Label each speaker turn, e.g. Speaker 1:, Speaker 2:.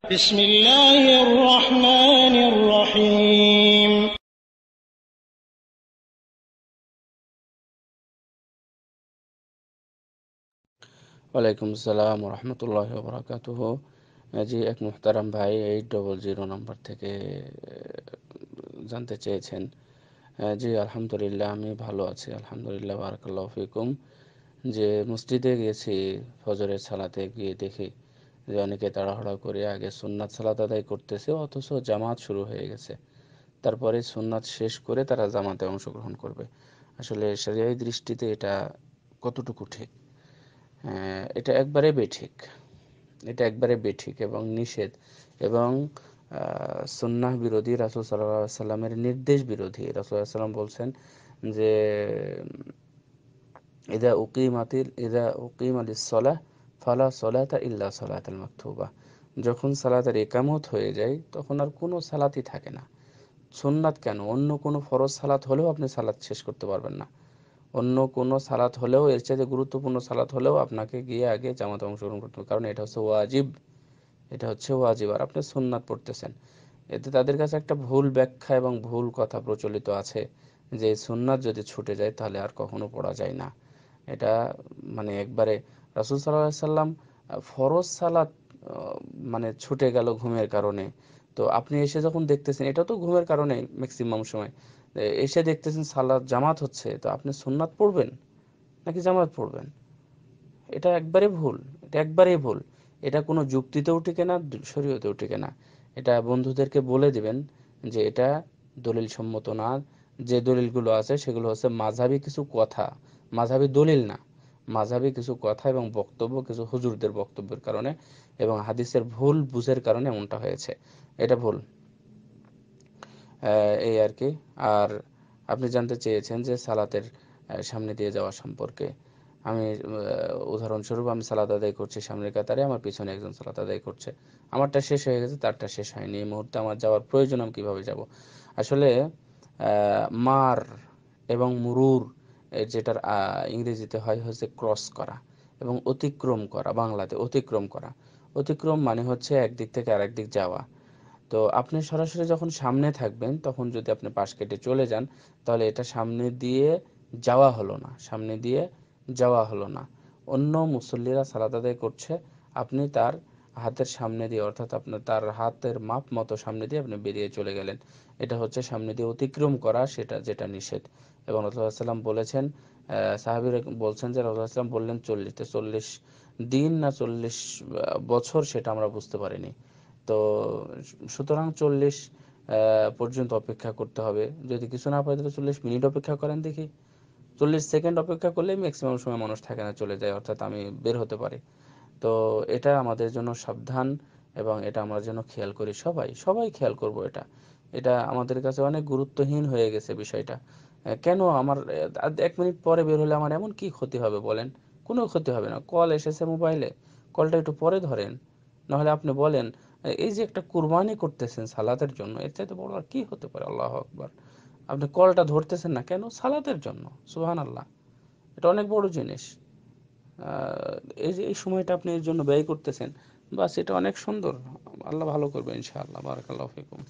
Speaker 1: بسم الله الرحمن الرحيم
Speaker 2: ওয়ালাইকুম আসসালাম রহমতুল্লাহ বরকাতুহ। জি, এক মুহতারাম ভাই 800 নাম্বার থেকে জানতে চেয়েছেন। জি, আলহামদুলিল্লাহ আমি ভালো আছি, আলহামদুলিল্লাহ, বারাকাল্লাহু ফিকুম। যে মসজিদে গেছি, ফজরের সালাতে গিয়ে দেখি যে অনেকে তাড়াহুড়া করে আগে সুন্নাত সালাত আদায় করতেছে, অথচ জামাত শুরু হয়ে গেছে। তারপরে সুন্নাত শেষ করে তারা জামাতে অংশগ্রহণ করবে। আসলে শরীয়ী দৃষ্টিতে এটা কতটুকু ঠিক? এটা একবারে বেঠিক, এটা একবারে বেঠিক এবং নিষেধ, এবং সুন্নাহ বিরোধী, রাসূল সাল্লাল্লাহু আলাইহি সাল্লামের নির্দেশ বিরোধী। রাসূল সাল্লাল্লাহু আলাইহি সাল্লাম বলছেন যে ইদা উকিমাতিস সালাহ ফালা সালাতা ইল্লা সালাতাল মাকতুবা। যখন সালাতের ইকামত হয়ে যায় তখন আর কোনো সালাতই থাকে না। সুন্নাত কেন, অন্য কোনো ফরজ সালাত হলেও আপনি সালাত শেষ করতে পারবেন না। অন্য কোনো সালাত হলেও, এর চাইতে গুরুত্বপূর্ণ সালাত হলেও আপনাকে গিয়ে আগে জামাতে অংশগ্রহণ করতে হবে, কারণ এটা হচ্ছে ওয়াজিব। এটা হচ্ছে ওয়াজিব, আর আপনি সুন্নাত পড়তেছেন। এতে তাদের কাছে একটা ভুল ব্যাখ্যা এবং ভুল কথা প্রচলিত আছে যে সুন্নাত যদি ছুটে যায় তাহলে আর কখনো পড়া যায় না। এটা মানে একবারে রাসূল সাল্লাল্লাহু আলাইহি সাল্লাম ফরজ সালাত মানে ছুটে গেল ঘুমের কারণে। তো আপনি এসে যখন দেখতেছেন, এটা তো ঘুমের কারণে ম্যাক্সিমাম সময়, এসে দেখতেছেন সালাত জামাত হচ্ছে, তো আপনি সুন্নাত পড়বেন নাকি জামাত পড়বেন? এটা একবারে ভুল, এটা একবারেই ভুল। এটা কোনো যুক্তিতেও টিকে না, শরীয়তেও টিকে না। এটা বন্ধুদেরকে বলে দিবেন যে এটা দলিল সম্মত না। যে দলিলগুলো আছে সেগুলো হচ্ছে মাযহাবী কিছু কথা, মাযহাবী দলিল না। মাযহাবী কিছু কথা এবং বক্তব্য, কিছু হুজুরদের বক্তব্যের কারণে এবং হাদিসের ভুল বুঝের কারণে এমনটা হয়েছে। এটা ভুল। এই আর কি। আর আপনি জানতে চেয়েছেন যে সালাতের সামনে দিয়ে যাওয়া সম্পর্কে। আমি উদাহরণস্বরূপ আমি সালাত আদায় করছি সামনের কাতারে, আমার পিছনে একজন সালাত আদায় করছে। আমারটা শেষ হয়ে গেছে, তারটা শেষ হয়নি। এই মুহূর্তে আমার যাওয়ার প্রয়োজন, আমি কিভাবে যাব? আসলে মার এবং মুরুর, যেটার ইংরেজিতে হয় হচ্ছে ক্রস করা এবং অতিক্রম করা, বাংলাতে অতিক্রম করা। অতিক্রম মানে হচ্ছে একদিক থেকে আরেক দিক যাওয়া। তো আপনি সরাসরি যখন সামনে থাকবেন তখন যদি আপনি পাশ কেটে চলে যান, তাহলে এটা সামনে দিয়ে যাওয়া হলো না, সামনে দিয়ে যাওয়া হলো না। অন্য মুসল্লিরা সালাত আদায় করছে, আপনি তার হাতের সামনে দিয়ে, অর্থাৎ আপনার তার হাতের মাপ মতো সামনে দিয়ে আপনি বেরিয়ে চলে গেলেন। এটা হচ্ছে সামনে দিয়ে অতিক্রম করা, সেটা যেটা নিষেধ। এবং রাসূলুল্লাহ সাল্লাল্লাহু আলাইহি ওয়াসাল্লাম বলেছেন, সাহাবীরা বলছেন যে রাসূলুল্লাহ সাল্লাল্লাহু আলাইহি ওয়াসাল্লাম বললেন 40 দিন না 40 বছর, সেটা আমরা বুঝতে পারিনি। তো সুতরাং 40 পর্যন্ত অপেক্ষা করতে হবে। যদি কিছু না পাই তাহলে 40 মিনিট অপেক্ষা করেন দেখি। 40 সেকেন্ড অপেক্ষা করলে ম্যাক্সিমাম সময় মানুষ থাকে না, চলে যায়, অর্থাৎ আমি বের হতে পারি। তো এটা আমাদের জন্য সাবধান, এবং এটা আমরা যেন খেয়াল করি, সবাই সবাই খেয়াল করব। এটা এটা আমাদের কাছে অনেক গুরুত্বহীন হয়ে গেছে বিষয়টা। কেন আমার 1 মিনিট পরে বের হলে আমার এমন কি ক্ষতি হবে বলেন? কোনো ক্ষতি হবে না। কল এসেছে মোবাইলে, কলটা একটু পরে ধরেন। নাহলে আপনি বলেন, এই যে একটা কুরবানি করতেছেন সালাতের জন্য, এর চাইতে বড় আর কি হতে পারে? আল্লাহু আকবার। আপনি কলটা ধরতেছেন না কেন? সালাতের জন্য। সুবহানাল্লাহ। এটা অনেক বড় জিনিস। আহ, এই যে এই সময়টা আপনি এর জন্য ব্যয় করতেছেন, বাস এটা অনেক সুন্দর। আল্লাহ ভালো করবে ইনশাআল্লাহ। বারাকাল্লাহু ফিকুম।